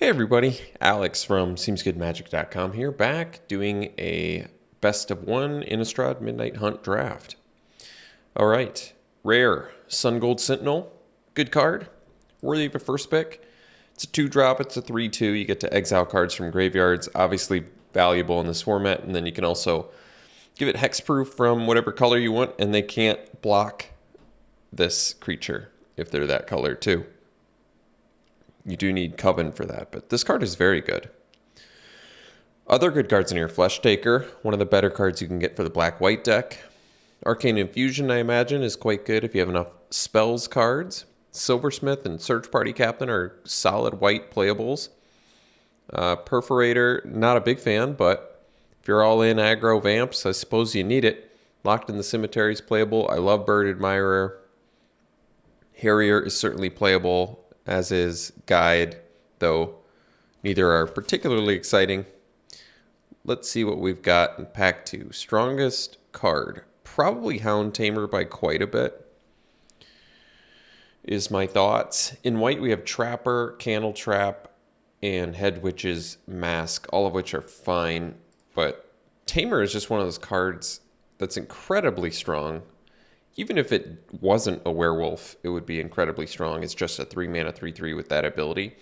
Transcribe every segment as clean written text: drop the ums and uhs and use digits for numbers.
Hey everybody, Alex from SeemsGoodMagic.com here, back doing a best of one Innistrad Midnight Hunt draft. All right, rare Sun Gold Sentinel, good card, worthy of a first pick. It's a 2-drop, it's a 3/2. You get to exile cards from graveyards, obviously valuable in this format, and then you can also give it hexproof from whatever color you want, and they can't block this creature if they're that color too. You do need Coven for that, but this card is very good. Other good cards in here, Flesh Taker, one of the better cards you can get for the black-white deck. Arcane Infusion, I imagine, is quite good if you have enough spells cards. Silversmith and Search Party Captain are solid white playables. Perforator, not a big fan, but if you're all in aggro vamps, I suppose you need it. Locked in the Cemetery is playable. I love Bird Admirer. Harrier is certainly playable, as is Guide, though neither are particularly exciting. Let's see what we've got in pack 2. Strongest card, probably Hound Tamer by quite a bit, is my thoughts. In white, we have Trapper, Candle Trap, and Head Witch's Mask, all of which are fine, but Tamer is just one of those cards that's incredibly strong. Even if it wasn't a werewolf, it would be incredibly strong. It's just a 3-mana 3/3 with that ability.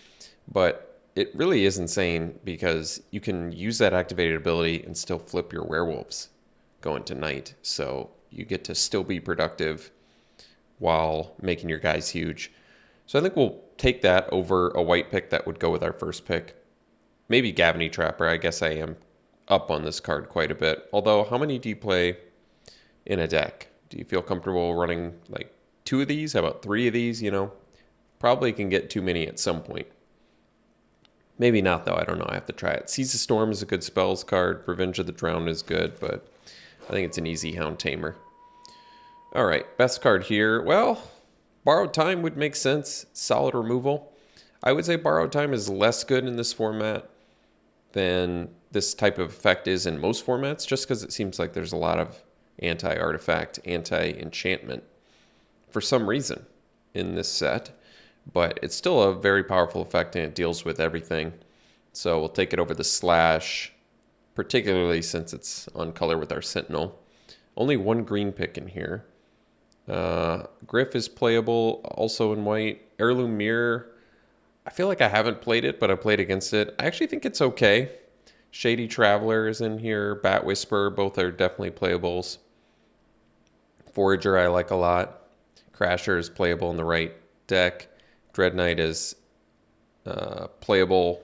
But it really is insane because you can use that activated ability and still flip your werewolves going to night. So you get to still be productive while making your guys huge. So I think we'll take that over a white pick that would go with our first pick. Maybe Gavany Trapper. I guess I am up on this card quite a bit. Although, how many do you play in a deck? Do you feel comfortable running like 2 of these? How about 3 of these? You know, probably can get too many at some point. Maybe not, though. I don't know. I have to try it. Seize the Storm is a good spells card. Revenge of the Drowned is good, but I think it's an easy Hound Tamer. All right, best card here. Well, Borrowed Time would make sense. Solid removal. I would say Borrowed Time is less good in this format than this type of effect is in most formats, just because it seems like there's a lot of anti-artifact, anti-enchantment for some reason in this set, but it's still a very powerful effect and it deals with everything. So we'll take it over the Slash, particularly since it's on color with our Sentinel. Only 1 green pick in here. Griff is playable, also in white. Heirloom Mirror, I feel like I haven't played it, but I played against it. I actually think it's okay. Shady Traveler is in here. Bat Whisperer, both are definitely playables. Forager I like a lot. Crasher is playable in the right deck. Dread Knight is playable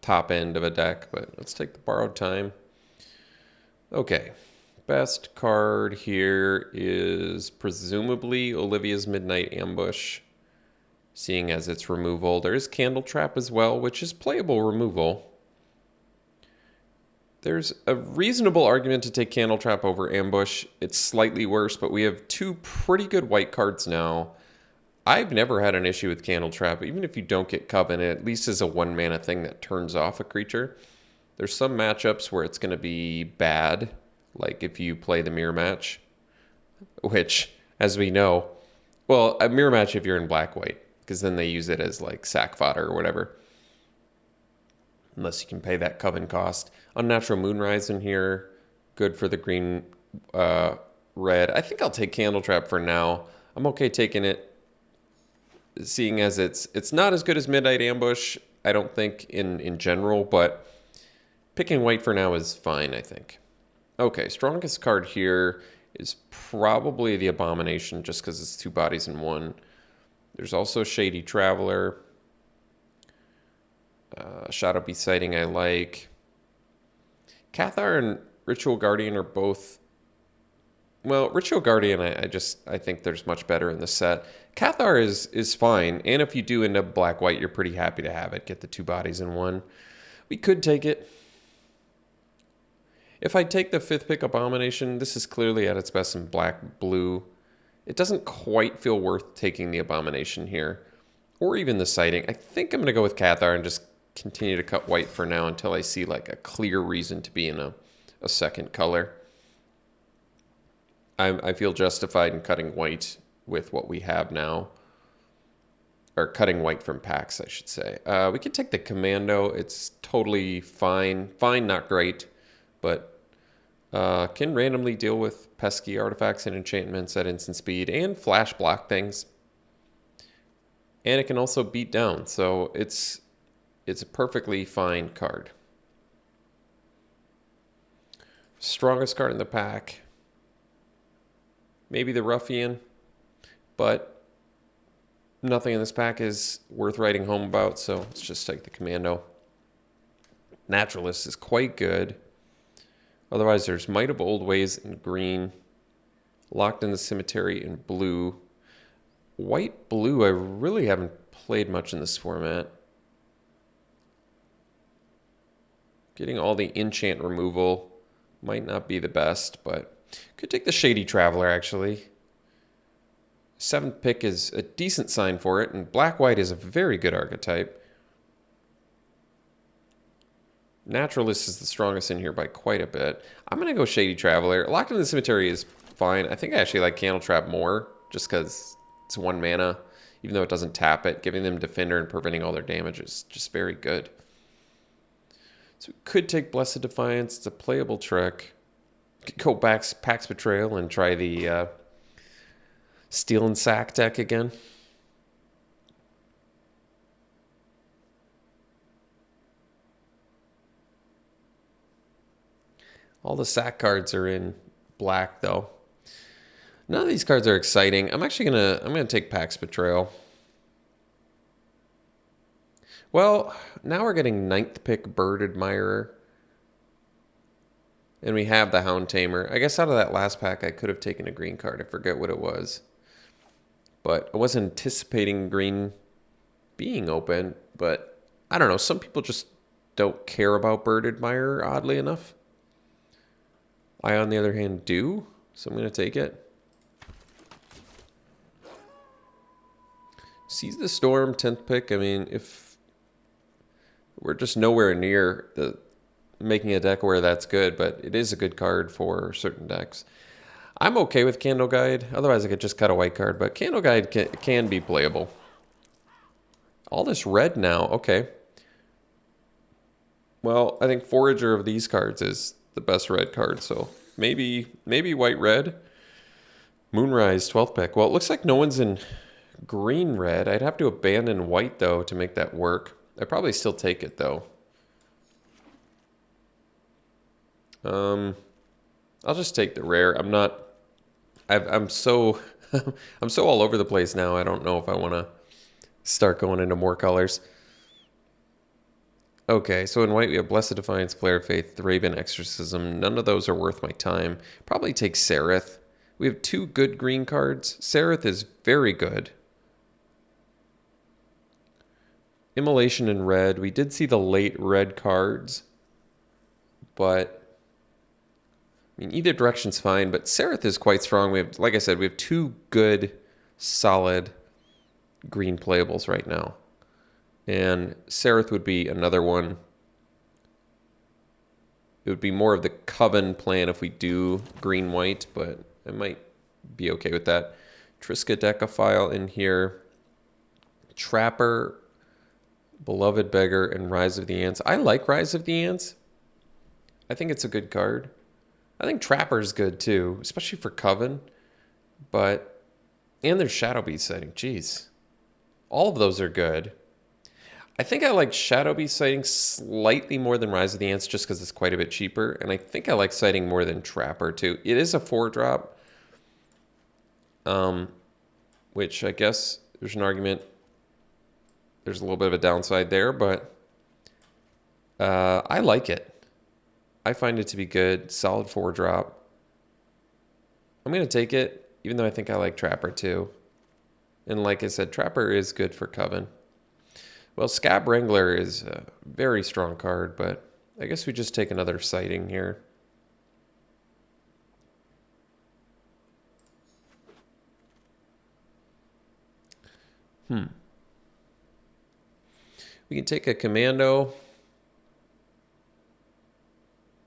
top end of a deck, but let's take the Borrowed Time. Okay, best card here is presumably Olivia's Midnight Ambush, seeing as its removal. There is Candle Trap as well, which is playable removal. There's a reasonable argument to take Candle Trap over Ambush. It's slightly worse, but we have 2 pretty good white cards now. I've never had an issue with Candle Trap. Even if you don't get Coven, it at least is a 1-mana thing that turns off a creature. There's some matchups where it's going to be bad, like if you play the Mirror Match, which, as we know, well, a Mirror Match if you're in black-white, because then they use it as like sack fodder or whatever. Unless you can pay that Coven cost. Unnatural Moonrise in here. Good for the green, red. I think I'll take Candle Trap for now. I'm okay taking it, seeing as it's not as good as Midnight Ambush, I don't think, in general, but picking white for now is fine, I think. Okay, strongest card here is probably the Abomination, just because it's 2 bodies in 1. There's also Shady Traveler. Shadow Beast Sighting I like. Cathar and Ritual Guardian are both... Well, Ritual Guardian, I think there's much better in the set. Cathar is fine, and if you do end up black-white, you're pretty happy to have it. Get the 2 bodies in 1. We could take it. If I take the 5th pick Abomination, this is clearly at its best in black-blue. It doesn't quite feel worth taking the Abomination here, or even the Sighting. I think I'm going to go with Cathar and just continue to cut white for now until I see like a clear reason to be in a second color. I feel justified in cutting white with what we have now. or cutting white from packs, I should say. We could take the Commando. It's totally fine. Fine, not great, but can randomly deal with pesky artifacts and enchantments at instant speed and flash block things. And it can also beat down, so it's a perfectly fine card. Strongest card in the pack. Maybe the Ruffian, but nothing in this pack is worth writing home about, so let's just take the Commando. Naturalist is quite good. Otherwise, there's Might of Old Ways in green. Locked in the Cemetery in blue. White-blue, I really haven't played much in this format. Getting all the enchant removal might not be the best, but could take the Shady Traveler, actually. 7th pick is a decent sign for it, and black-white is a very good archetype. Naturalist is the strongest in here by quite a bit. I'm going to go Shady Traveler. Locked in the Cemetery is fine. I think I actually like Candle Trap more, just because it's 1 mana, even though it doesn't tap it. Giving them Defender and preventing all their damage is just very good. So we could take Blessed Defiance. It's a playable trick. Could go back Pax Betrayal and try the Steel and Sack deck again. All the sack cards are in black, though. None of these cards are exciting. I'm gonna take Pax Betrayal. Well, now we're getting 9th pick Bird Admirer. And we have the Hound Tamer. I guess out of that last pack, I could have taken a green card. I forget what it was. But I wasn't anticipating green being open. But I don't know. Some people just don't care about Bird Admirer, oddly enough. I, on the other hand, do. So I'm going to take it. Seize the Storm, 10th pick. I mean, if we're just nowhere near making a deck where that's good, but it is a good card for certain decks. I'm okay with Candle Guide. Otherwise, I could just cut a white card, but Candle Guide can be playable. All this red now. Okay. Well, I think Forager of these cards is the best red card, so maybe white-red. Moonrise, 12th pick. Well, it looks like no one's in green-red. I'd have to abandon white, though, to make that work. I'd probably still take it, though. I'll just take the rare. I'm so I'm so all over the place now. I don't know if I want to start going into more colors. Okay, so in white we have Blessed Defiance, Flare of Faith, Thraben Exorcism. None of those are worth my time. Probably take Sereth. We have 2 good green cards. Sereth is very good. Immolation in red. We did see the late red cards, but I mean, either direction's fine, but Sereth is quite strong. We have, like I said, we have 2 good, solid green playables right now. And Sereth would be another one. It would be more of the Coven plan if we do green-white, but I might be okay with that. Triska Decaphile in here. Trapper, Beloved Beggar, and Rise of the Ants. I like Rise of the Ants. I think it's a good card. I think Trapper's good too, especially for Coven. And there's Shadow Beast Sighting. Jeez. All of those are good. I think I like Shadow Beast Sighting slightly more than Rise of the Ants just because it's quite a bit cheaper. And I think I like Sighting more than Trapper too. It is a 4-drop. Which I guess there's an argument. There's a little bit of a downside there, but I like it. I find it to be good. Solid 4-drop. I'm going to take it, even though I think I like Trapper too. And like I said, Trapper is good for Coven. Well, Scab Wrangler is a very strong card, but I guess we just take another Sighting here. We can take a Commando.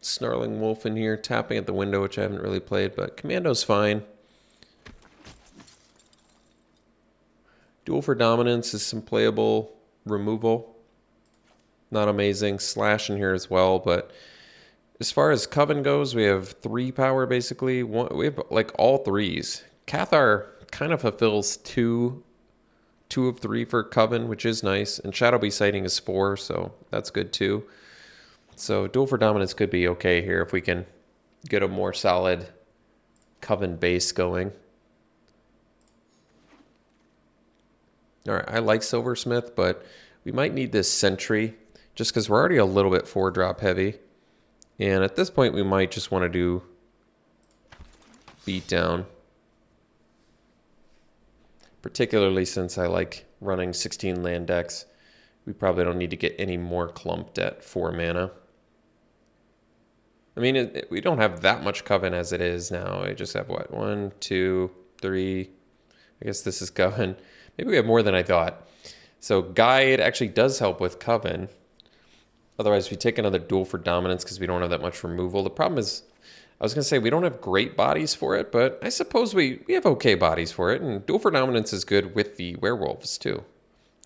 Snarling Wolf in here, Tapping at the Window, which I haven't really played, but Commando's fine. Do Duel for Dominance is some playable removal. Not amazing. Slash in here as well, but as far as Coven goes, we have 3 power basically. We have like all 3s. Cathar kind of fulfills two of 3 for Coven, which is nice. And Shadow Beast Sighting is 4, so that's good too. So Duel for Dominance could be okay here if we can get a more solid Coven base going. All right, I like Silversmith, but we might need this Sentry just because we're already a little bit 4-drop heavy. And at this point, we might just want to do Beatdown. Particularly since I like running 16 land decks. We probably don't need to get any more clumped at 4 mana. I mean, we don't have that much Coven as it is now. I just have, what, 1, 2, 3. I guess this is Coven. Maybe we have more than I thought. So Guide actually does help with Coven. Otherwise, we take another Duel for Dominance because we don't have that much removal. The problem is, I was going to say we don't have great bodies for it, but I suppose we have okay bodies for it. And Duel for Dominance is good with the werewolves, too.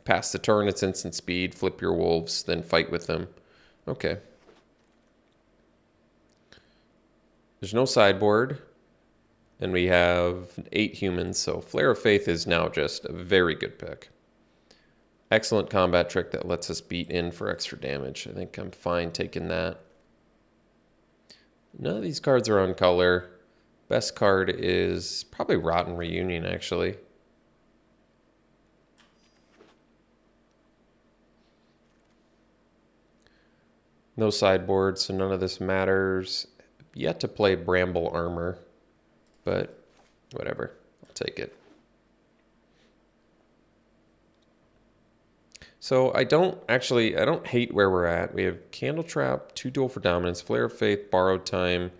Pass the turn, it's instant speed, flip your wolves, then fight with them. Okay. There's no sideboard. And we have 8 humans, so Flare of Faith is now just a very good pick. Excellent combat trick that lets us beat in for extra damage. I think I'm fine taking that. None of these cards are on color. Best card is probably Rotten Reunion, actually. No sideboard, so none of this matters. Yet to play Bramble Armor, but whatever. I'll take it. So I don't hate where we're at. We have Candle Trap, 2 Duel for Dominance, Flare of Faith, Borrowed Time.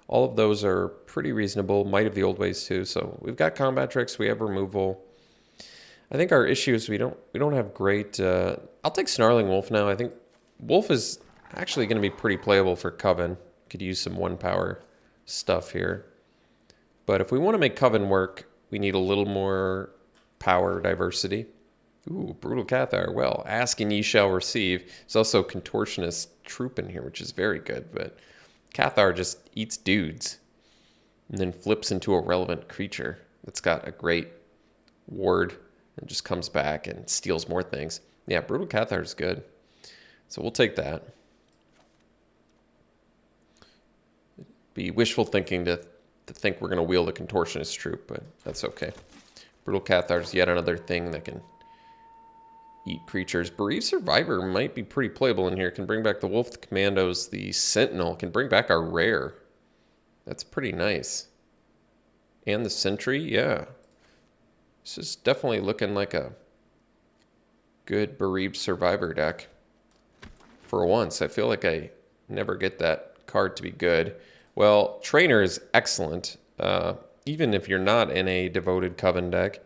All of those are pretty reasonable. Might of the Old Ways too. So we've got combat tricks. We have removal. I think our issue is we don't have great. I'll take Snarling Wolf now. I think Wolf is actually going to be pretty playable for Coven. Could use some 1-power stuff here. But if we want to make Coven work, we need a little more power diversity. Ooh, Brutal Cathar. Well, ask and ye shall receive. There's also Contortionist Troop in here, which is very good. But Cathar just eats dudes and then flips into a relevant creature that's got a great ward and just comes back and steals more things. Yeah, Brutal Cathar is good. So we'll take that. Be wishful thinking to think we're going to wield a Contortionist Troop, but that's okay. Brutal Cathar is yet another thing that can eat creatures. Bereaved Survivor might be pretty playable in here. Can bring back the Wolf, the Commandos, the Sentinel. Can bring back our Rare. That's pretty nice. And the Sentry, yeah. This is definitely looking like a good Bereaved Survivor deck. For once, I feel like I never get that card to be good. Well, Trainer is excellent. Even if you're not in a Devoted Coven deck,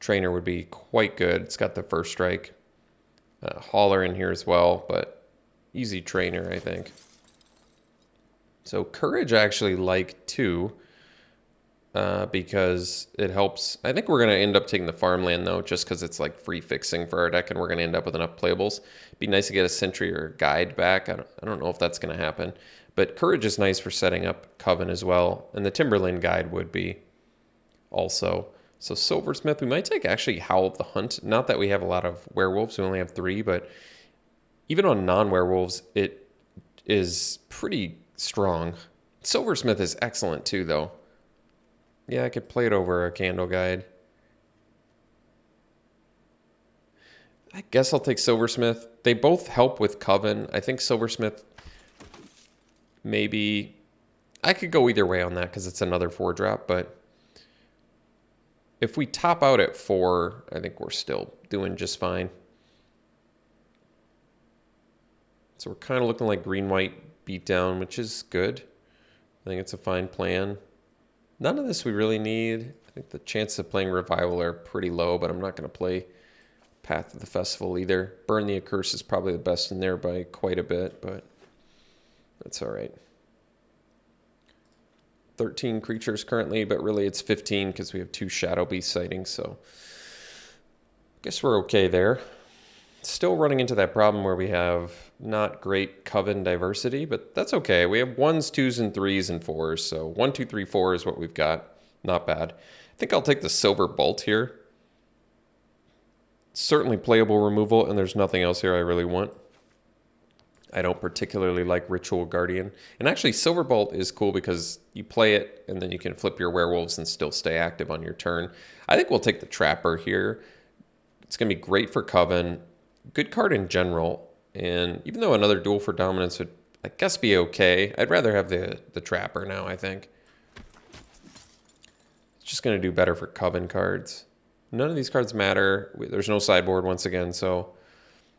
Trainer would be quite good. It's got the first strike. Hauler in here as well, but easy Trainer, I think. So Courage I actually like too, because it helps. I think we're going to end up taking the Farmland though, just because it's like free fixing for our deck and we're going to end up with enough playables. It'd be nice to get a Sentry or a Guide back. I don't know if that's going to happen. But Courage is nice for setting up Coven as well. And the Timberlane Guide would be also. So Silversmith, we might take actually Howl of the Hunt. Not that we have a lot of werewolves. We only have 3. But even on non-werewolves, it is pretty strong. Silversmith is excellent too, though. Yeah, I could play it over a Candle Guide. I guess I'll take Silversmith. They both help with Coven. I think Silversmith... Maybe I could go either way on that because it's another 4-drop, but if we top out at 4, I think we're still doing just fine. So we're kind of looking like green-white beatdown, which is good. I think it's a fine plan. None of this we really need. I think the chances of playing Revival are pretty low, but I'm not going to play Path of the Festival either. Burn the Accurse is probably the best in there by quite a bit, but... that's all right. 13 creatures currently, but really it's 15 because we have 2 Shadow Beast sightings. So Guess we're okay there. Still running into that problem where we have not great Coven diversity, but that's okay. We have 1s, 2s, and 3s, and 4s. So 1, 2, 3, 4 is what we've got. Not bad. I think I'll take the Silver Bolt here. Certainly playable removal, and there's nothing else here I really want. I don't particularly like Ritual Guardian. And actually, Silver Bolt is cool because you play it, and then you can flip your werewolves and still stay active on your turn. I think we'll take the Trapper here. It's going to be great for Coven. Good card in general. And even though another Duel for Dominance would, I guess, be okay, I'd rather have the Trapper now, I think. It's just going to do better for Coven cards. None of these cards matter. There's no sideboard once again, so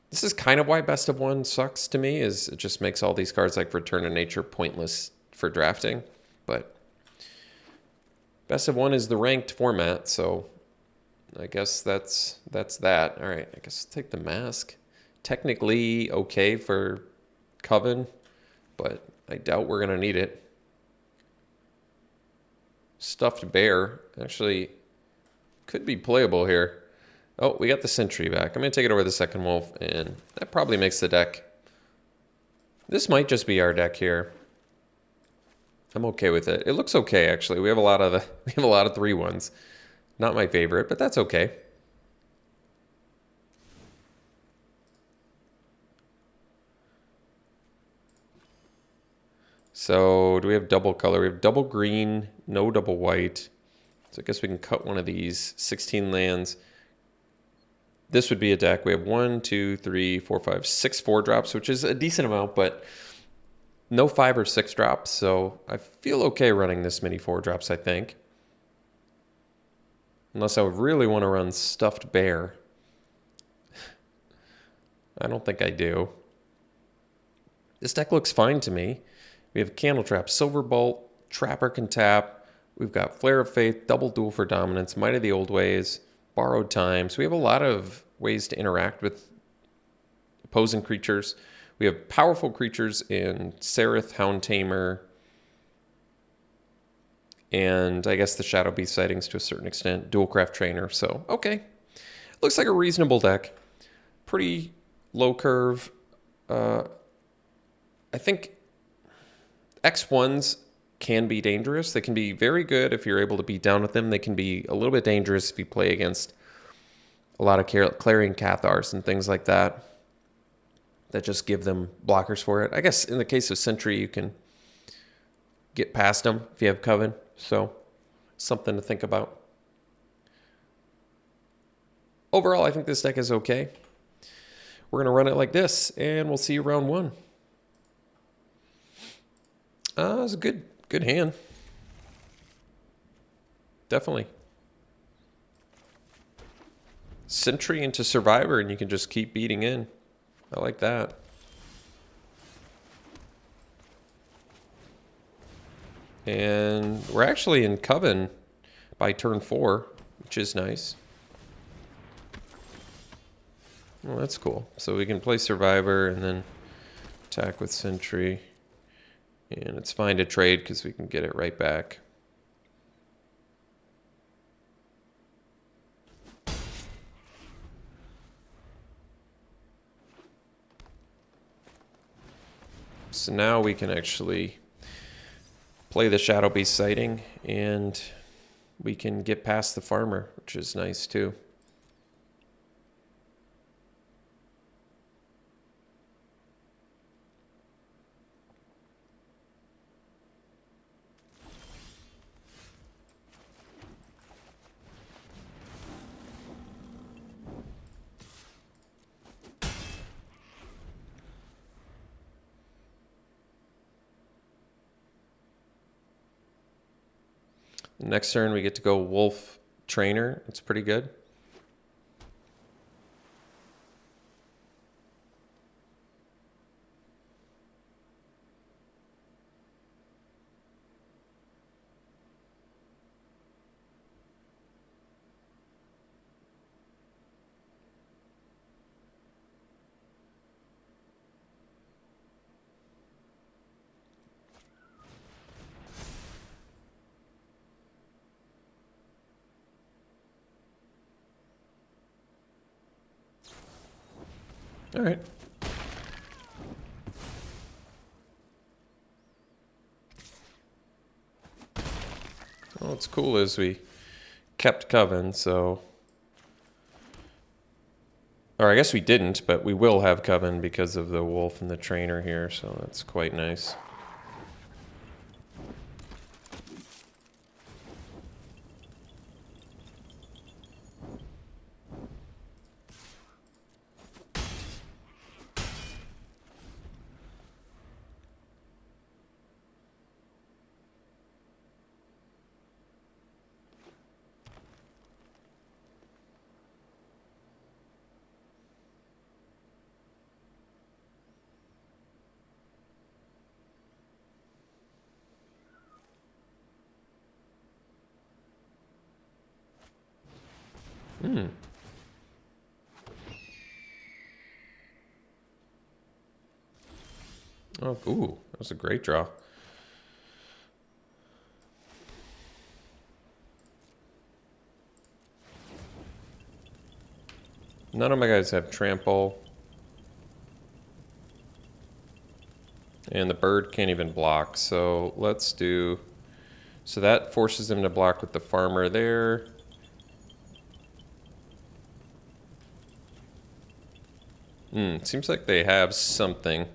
this is kind of why Best of One sucks to me, is it just makes all these cards like Return to Nature pointless for drafting. But Best of One is the ranked format, so I guess that's that. All right, I guess I'll take the Mask. Technically okay for Coven, but I doubt we're going to need it. Stuffed Bear actually could be playable here. Oh, we got the Sentry back. I'm going to take it over the second Wolf, and that probably makes the deck. This might just be our deck here. I'm okay with it. It looks okay, actually. We have a lot of 3-1s. Not my favorite, but that's okay. So, do we have double color? We have double green, no double white. So I guess we can cut one of these 16 lands. This would be a deck. We have 1, 2, 3, 4, 5, 6 4-drops, which is a decent amount, but no 5 or 6 drops. So I feel okay running this many 4-drops, I think. Unless I would really want to run Stuffed Bear. I don't think I do. This deck looks fine to me. We have Candle Trap, Silver Bolt, Trapper can tap. We've got Flare of Faith, Double Duel for Dominance, Might of the Old Ways, Borrowed Time. So we have a lot of ways to interact with opposing creatures. We have powerful creatures in Sereth, Hound Tamer, and I guess the Shadow Beast sightings to a certain extent, Duelcraft Trainer. So, okay. Looks like a reasonable deck. Pretty low curve. I think X1s can be dangerous. They can be very good if you're able to beat down with them. They can be a little bit dangerous if you play against a lot of Clarion Cathars and things like that just give them blockers for it. I guess in the case of Sentry, you can get past them if you have Coven. So something to think about. Overall, I think this deck is okay. We're going to run it like this, and we'll see you round 1. It was a good hand. Definitely. Sentry into Survivor, and you can just keep beating in. I like that. And we're actually in Coven by turn 4, which is nice. Well, that's cool. So we can play Survivor and then attack with Sentry. And it's fine to trade because we can get it right back. So now we can actually play the Shadow Beast sighting, and we can get past the Farmer, which is nice too. Next turn, we get to go Wolf Trainer. It's pretty good. All right. Well, what's cool is we kept Coven, so... Or I guess we didn't, but we will have Coven because of the wolf and the trainer here, so that's quite nice. Hmm. Oh, ooh, that was a great draw. None of my guys have trample. And the bird can't even block, so let's do... So that forces him to block with the farmer there. Seems like they have something.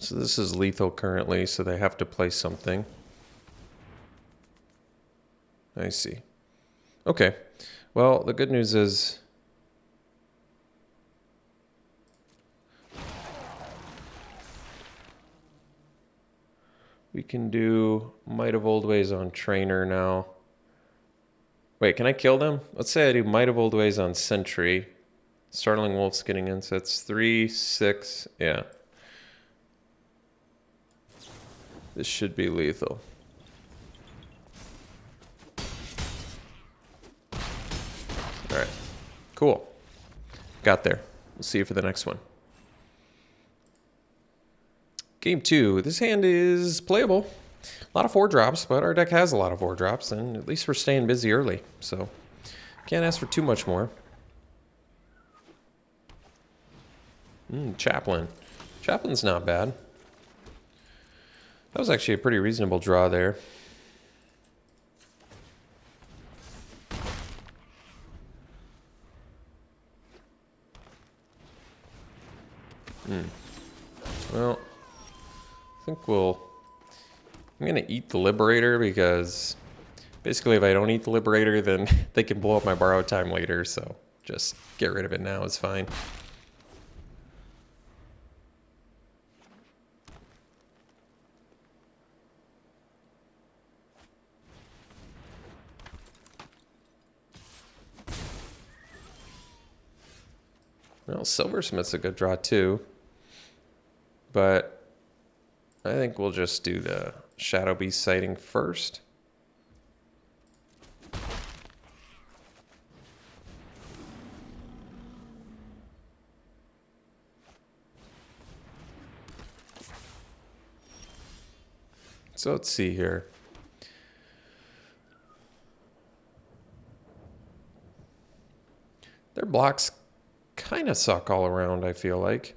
So this is lethal currently, so they have to play something. I see. Okay. Well, the good news is... we can do Might of Old Ways on Trainer now. Wait, can I kill them? Let's say I do Might of Old Ways on Sentry. Startling Wolf's getting in, so it's 3, 6, yeah. This should be lethal. Alright, cool. Got there. We'll see you for the next one. Game 2. This hand is playable. A lot of 4-drops, but our deck has a lot of 4-drops, and at least we're staying busy early, so can't ask for too much more. Chaplain. Chaplain's not bad. That was actually a pretty reasonable draw there. Well, I think I'm going to eat the Liberator because basically if I don't eat the Liberator, then they can blow up my borrow time later, so just get rid of it now is fine. Well, Silversmith's a good draw too, but I think we'll just do the Shadow Beast sighting first. So let's see here. Their blocks kind of suck all around, I feel like.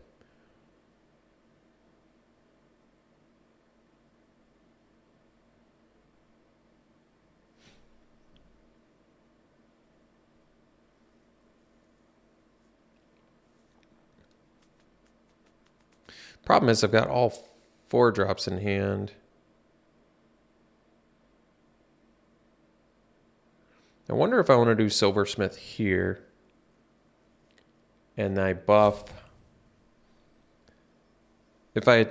Problem is I've got all 4-drops in hand. I wonder if I want to do Silversmith here. And I buff. If I...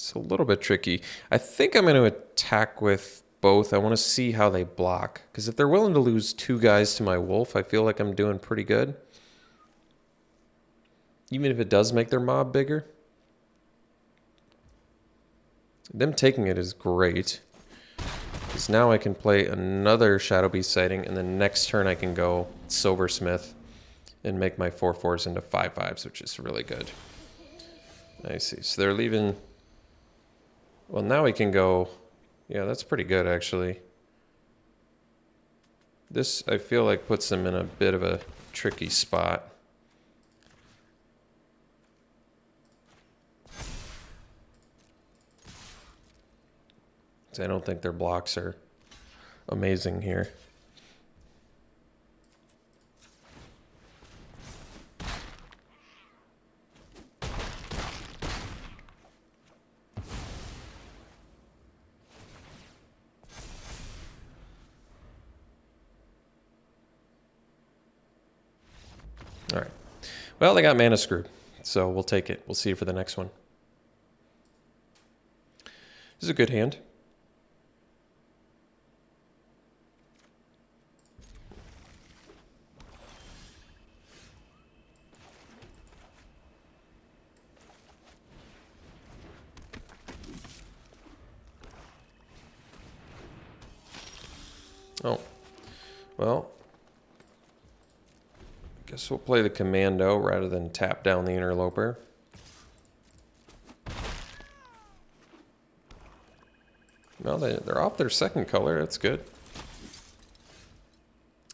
It's a little bit tricky. I think I'm going to attack with both. I want to see how they block. Because if they're willing to lose 2 guys to my wolf, I feel like I'm doing pretty good. Even if it does make their mob bigger. Them taking it is great. Because now I can play another Shadow Beast sighting, and then next turn I can go Silversmith and make my 4/4s into 5/5s, which is really good. I see. So they're leaving... Well, now we can go... Yeah, that's pretty good, actually. This, I feel like, puts them in a bit of a tricky spot. I don't think their blocks are amazing here. All right. Well, they got mana screwed, so we'll take it. We'll see you for the next one. This is a good hand. Oh, well, guess we'll play the commando rather than tap down the interloper. Well, they're off their second color. That's good.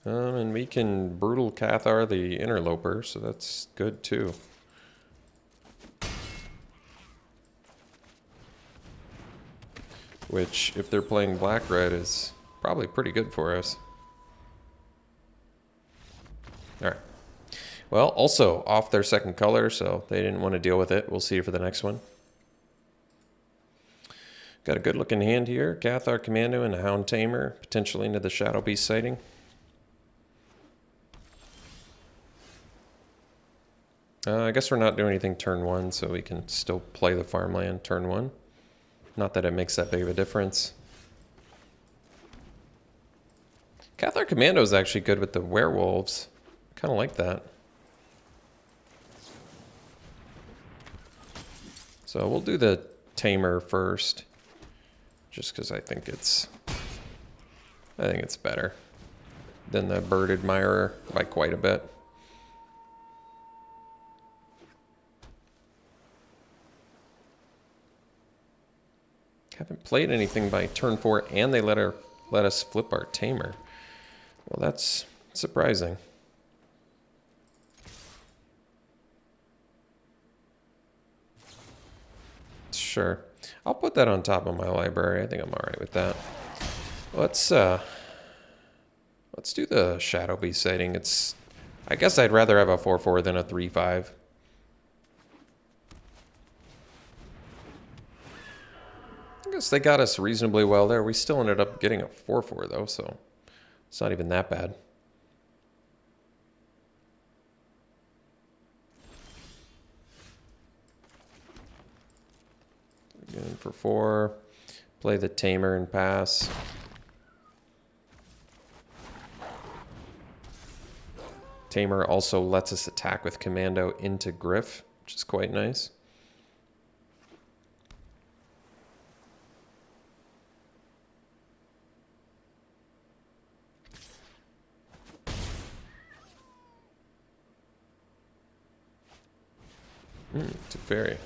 And we can brutal Cathar the interloper, so that's good too. Which, if they're playing black-red, is probably pretty good for us. All right. Well, also off their second color, so they didn't want to deal with it. We'll see you for the next one. Got a good looking hand here. Cathar Commando and a Hound Tamer, potentially into the Shadow Beast sighting. I guess we're not doing anything turn 1, so we can still play the farmland turn 1. Not that it makes that big of a difference. Cathar Commando is actually good with the werewolves. Kind of like that. So we'll do the Tamer first, just because I think it's better than the Bird Admirer by quite a bit. Haven't played anything by turn 4, and they let us flip our Tamer. Well, that's surprising. Sure. I'll put that on top of my library. I think I'm all right with that. Let's do the Shadow Beast sighting. I guess I'd rather have a 4/4 than a 3/5. I guess they got us reasonably well there. We still ended up getting a 4/4 though, so it's not even that bad. Again for 4. Play the Tamer and pass. Tamer also lets us attack with Commando into Griff, which is quite nice. It's a fairy.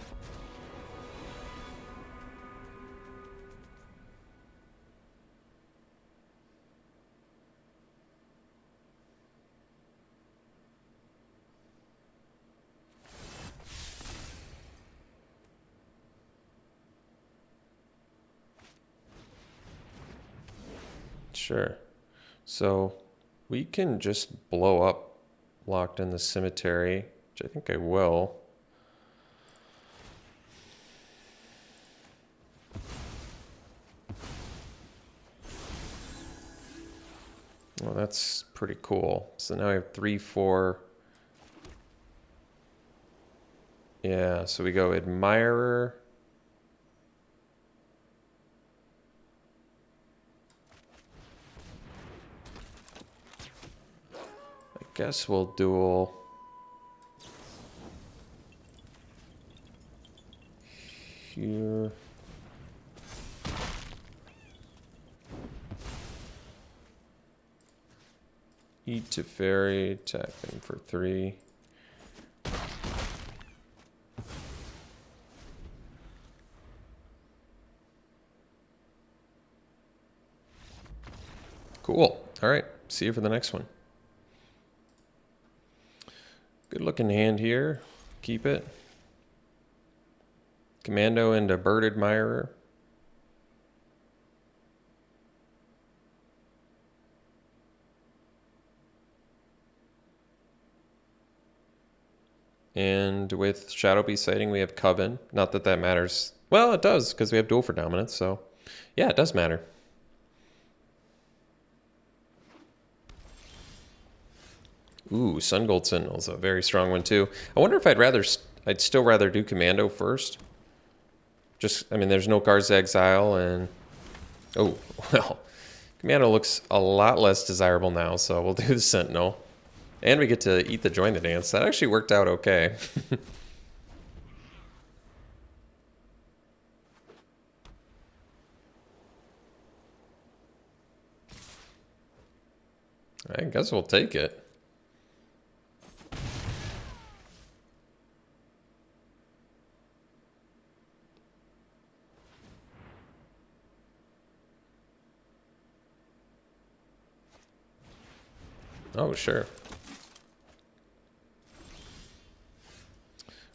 Sure. So we can just blow up Locked in the Cemetery, which I think I will. Well, that's pretty cool. So now I have 3, 4. Yeah, so we go Admirer, guess we'll duel here. Eat to fairy, tap him for 3. Cool. All right. See you for the next one. Good looking hand here. Keep it. Commando into Bird Admirer. And with Shadow Beast sighting, we have Coven. Not that that matters. Well, it does, because we have Duel for Dominance, so yeah, it does matter. Ooh, Sun Gold Sentinel's a very strong one too. I wonder if I'd still rather do Commando first. Just, I mean, there's no cards to exile, and oh, well, Commando looks a lot less desirable now, so we'll do the Sentinel. And we get to eat the Join the Dance. That actually worked out okay. I guess we'll take it. Oh, sure.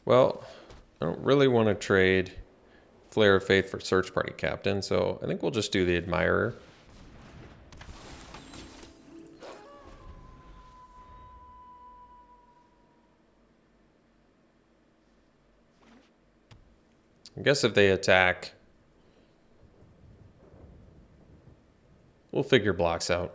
Well, I don't really want to trade Flare of Faith for Search Party Captain, so I think we'll just do the Admirer. I guess if they attack, we'll figure blocks out.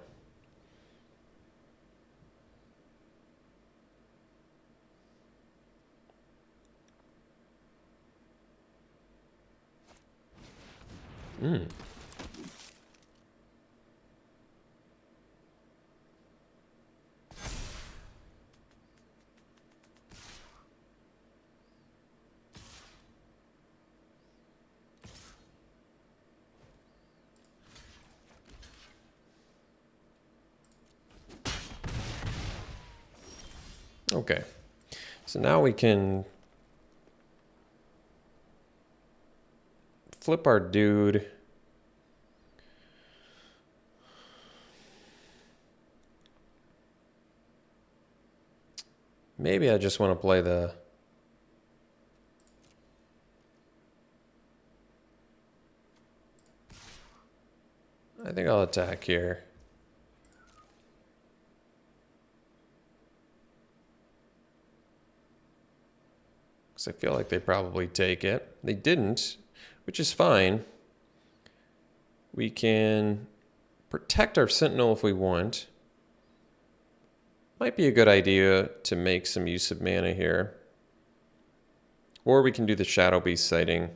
Okay, so now we can flip our dude. Maybe I just want to play the... I think I'll attack here. Because I feel like they probably take it. They didn't, which is fine. We can protect our Sentinel if we want. Might be a good idea to make some use of mana here. Or we can do the Shadow Beast sighting.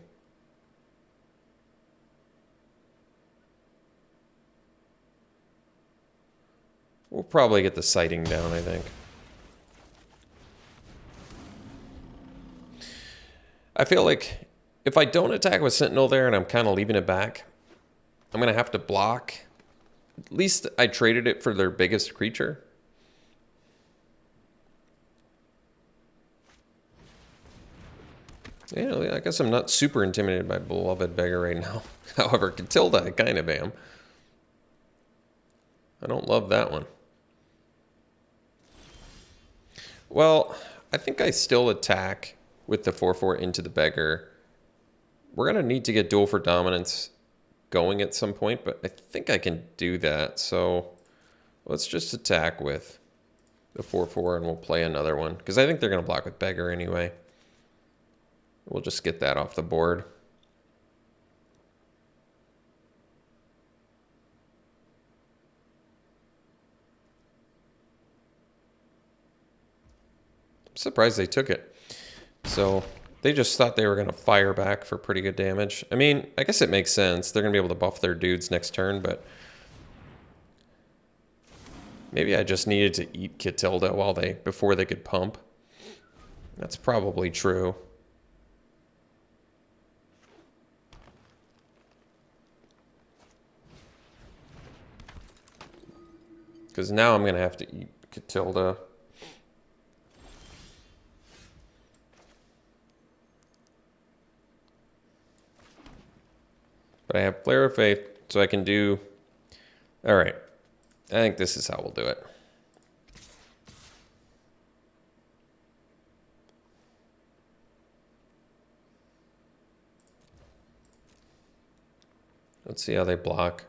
We'll probably get the sighting down, I think. I feel like if I don't attack with Sentinel there and I'm kind of leaving it back, I'm going to have to block. At least I traded it for their biggest creature. Yeah, I guess I'm not super intimidated by Beloved Beggar right now. However, Catilda, I kind of am. I don't love that one. Well, I think I still attack with the 4/4 into the Beggar. We're going to need to get Duel for Dominance going at some point, but I think I can do that. So let's just attack with the 4/4 and we'll play another one. Because I think they're going to block with Beggar anyway. We'll just get that off the board. I'm surprised they took it. So they just thought they were going to fire back for pretty good damage. I mean, I guess it makes sense. They're going to be able to buff their dudes next turn, but Maybe I just needed to eat Catilda before they could pump. That's probably true. Because now I'm going to have to eat Catilda. But I have Flare of Faith, so I can do... All right. I think this is how we'll do it. Let's see how they block.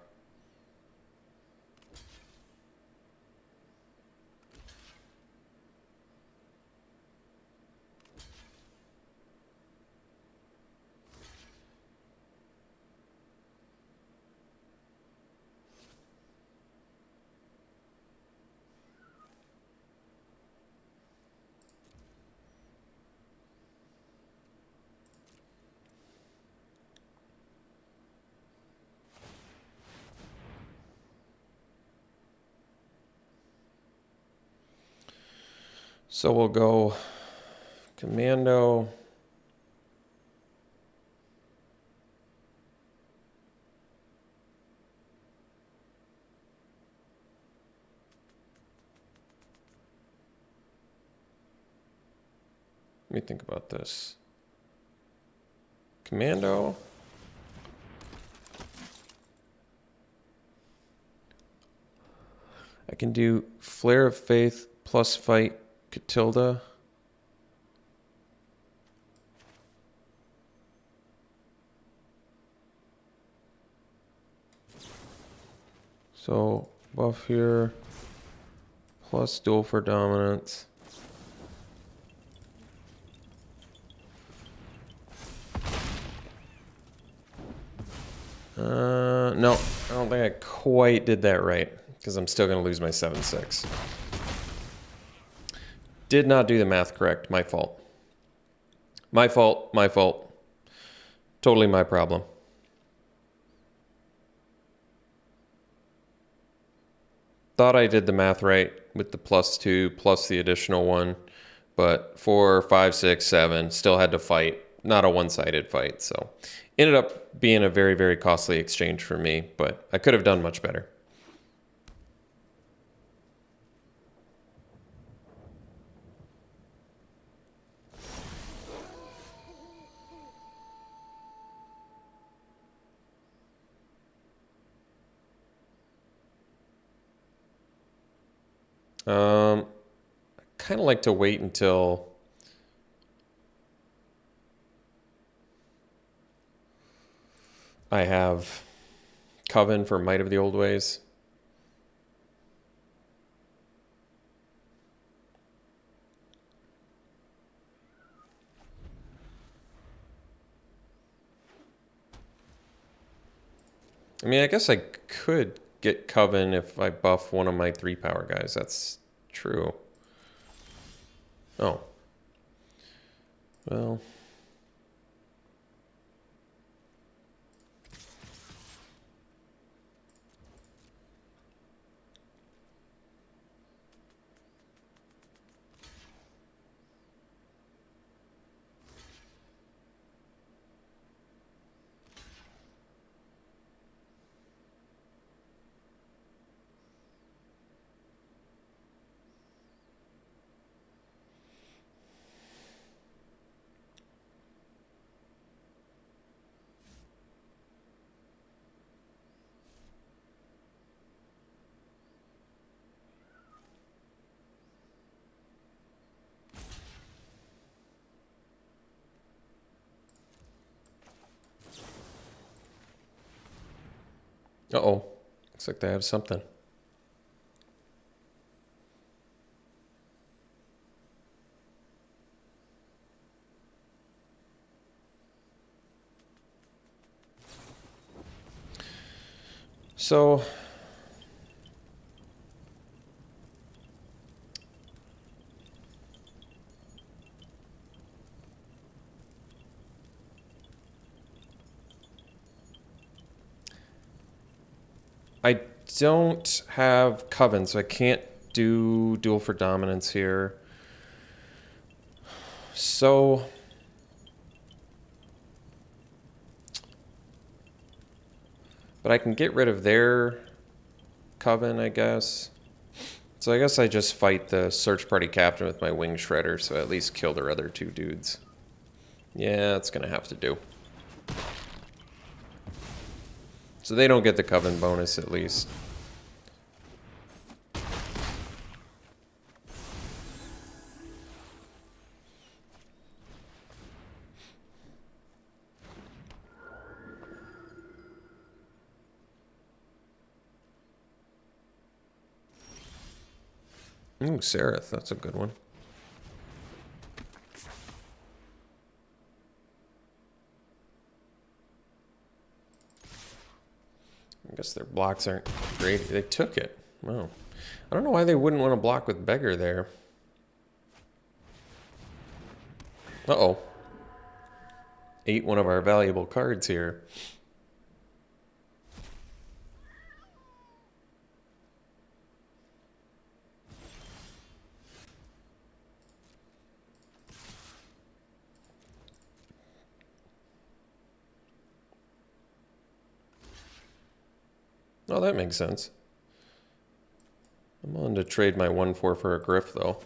So we'll go Commando. Let me think about this. Commando. I can do Flare of Faith plus fight Catilda. So buff here, plus duel for dominance. No, I don't think I quite did that right, because I'm still going to lose my 7-6. Did not do the math correct. My fault. My fault. My fault. Totally my problem. Thought I did the math right with the +2 plus the additional one, but 4, 5, 6, 7 still had to fight. Not a one-sided fight, so ended up being a very, very costly exchange for me, but I could have done much better. I kind of like to wait until I have Coven for Might of the Old Ways. I mean, I guess I could get Coven if I buff one of my 3-power guys. That's true. Oh. Well... Uh-oh. Looks like they have something. So... I don't have Coven, so I can't do duel for dominance here. So but I can get rid of their coven, I guess. So I guess I just fight the search party captain with my wing shredder, so I at least kill their other two dudes. Yeah, that's gonna have to do. So they don't get the coven bonus at least. Ooh, Seraph, that's a good one. I guess their blocks aren't great. They took it. Wow. I don't know why they wouldn't want to block with Beggar there. Uh-oh. Ate one of our valuable cards here. Oh, that makes sense. I'm willing to trade my 1/4 for a Griff, though.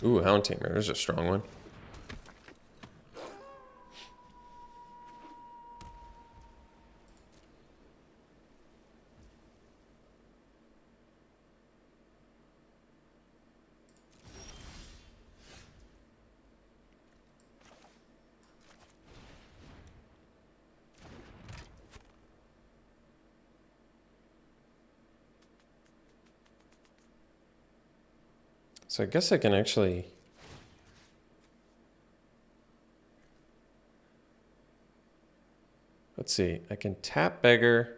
Ooh, Hound Tamer. There's a strong one. So I guess I can actually... Let's see. I can tap Beggar.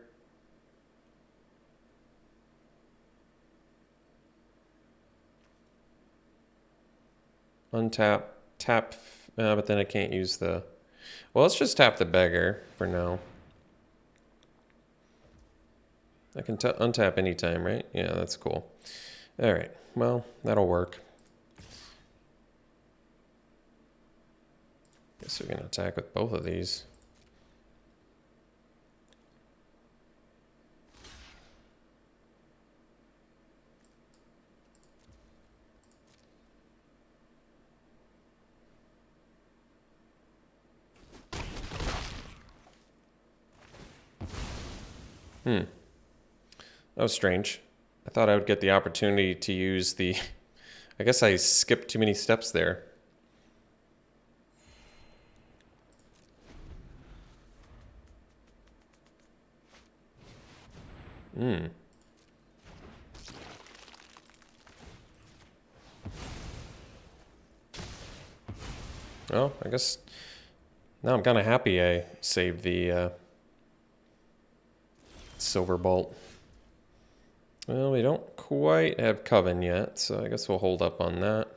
Untap. Tap. But then I can't use the... Well, let's just tap the Beggar for now. I can untap anytime, right? Yeah, that's cool. All right. Well, that'll work. Guess we're going to attack with both of these. That was strange. I thought I would get the opportunity to use the... I guess I skipped too many steps there. Well, I guess... Now I'm kind of happy I saved the Silver Bolt. Well, we don't quite have Coven yet, so I guess we'll hold up on that.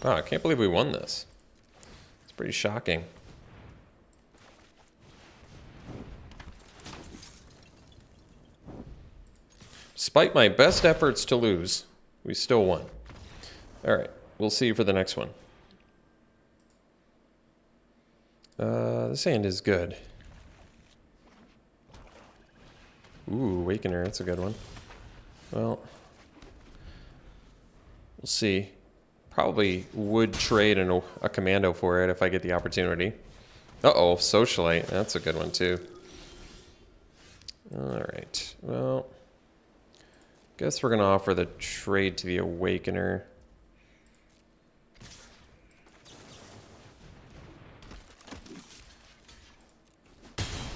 Wow, I can't believe we won this. It's pretty shocking. Despite my best efforts to lose, we still won. All right, we'll see you for the next one. This hand is good. Ooh, Awakener, that's a good one. Well, we'll see. Probably would trade a commando for it if I get the opportunity. Uh-oh, Socialite, that's a good one too. All right, well... Guess we're going to offer the trade to the Awakener.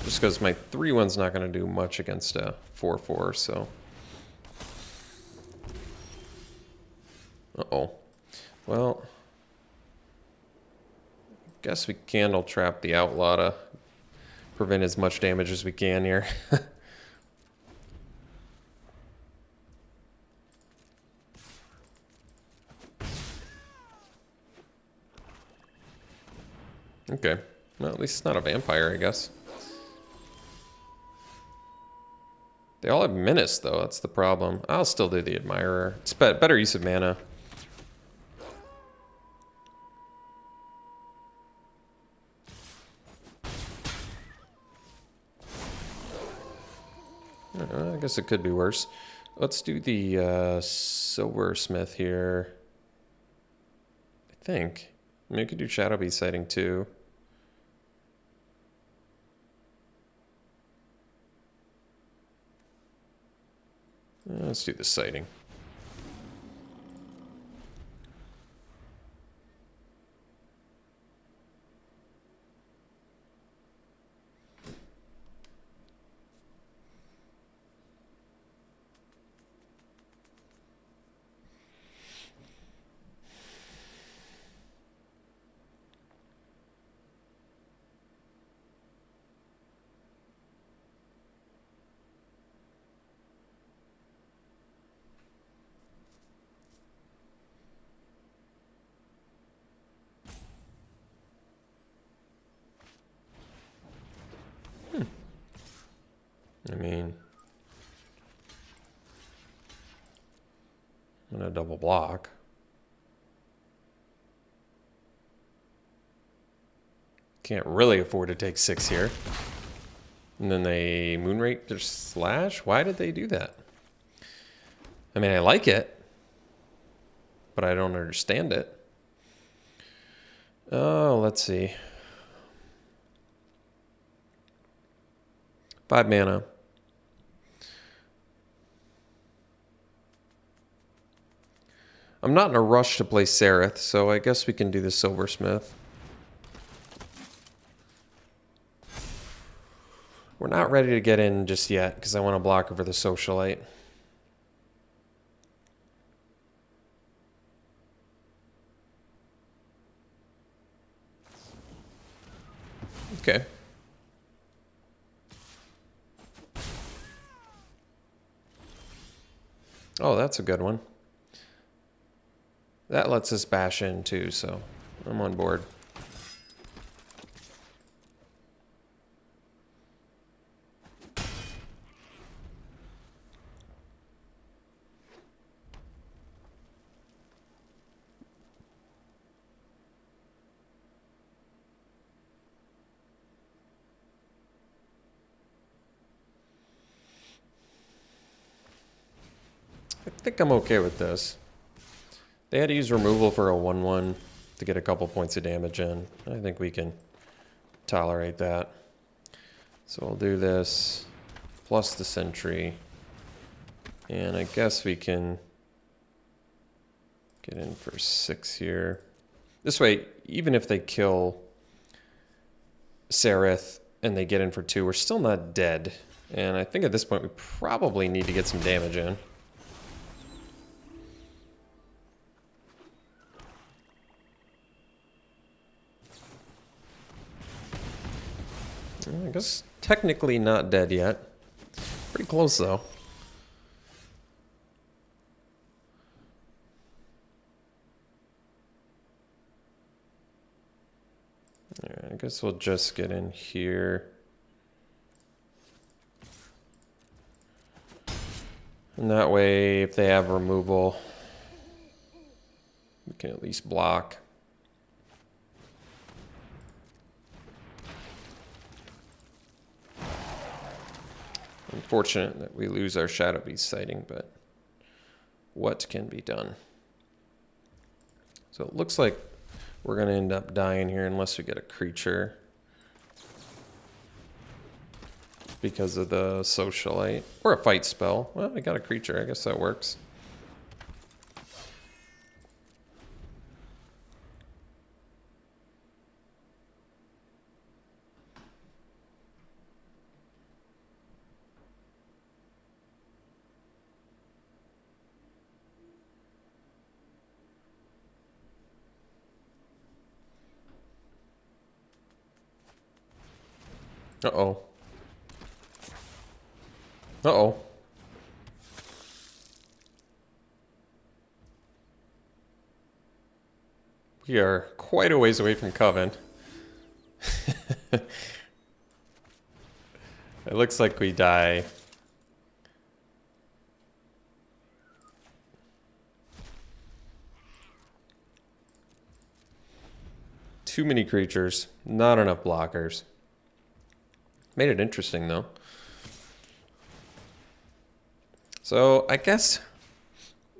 Just because my 3/1's not going to do much against a 4/4, so... Uh-oh. Well, guess we candle trap the outlaw to prevent as much damage as we can here. Okay. Well, at least it's not a vampire, I guess. They all have menace, though. That's the problem. I'll still do the admirer. It's better use of mana. I guess it could be worse. Let's do the silversmith here. I think. I mean, we could do shadow beast sighting too. Let's do the sighting. I mean, I'm gonna double block. Can't really afford to take 6 here. And then they moonrate their slash? Why did they do that? I mean, I like it, but I don't understand it. Oh, let's see. 5 mana. I'm not in a rush to play Sereth, so I guess we can do the silversmith. We're not ready to get in just yet because I want to block her for the socialite. Okay. Oh, that's a good one. That lets us bash in too, so I'm on board. I think I'm okay with this. They had to use removal for a 1/1 to get a couple points of damage in. I think we can tolerate that. So we'll do this, plus the sentry. And I guess we can get in for 6 here. This way, even if they kill Sereth and they get in for 2, we're still not dead. And I think at this point we probably need to get some damage in. I guess technically not dead yet. Pretty close though. Alright, I guess we'll just get in here. And that way, if they have removal, we can at least block. Unfortunate that we lose our Shadow Beast sighting, but what can be done? So it looks like we're going to end up dying here unless we get a creature because of the socialite or a fight spell. Well, we got a creature. I guess that works. Uh-oh. Uh-oh. We are quite a ways away from Coven. It looks like we die. Too many creatures, not enough blockers. Made it interesting though. So I guess,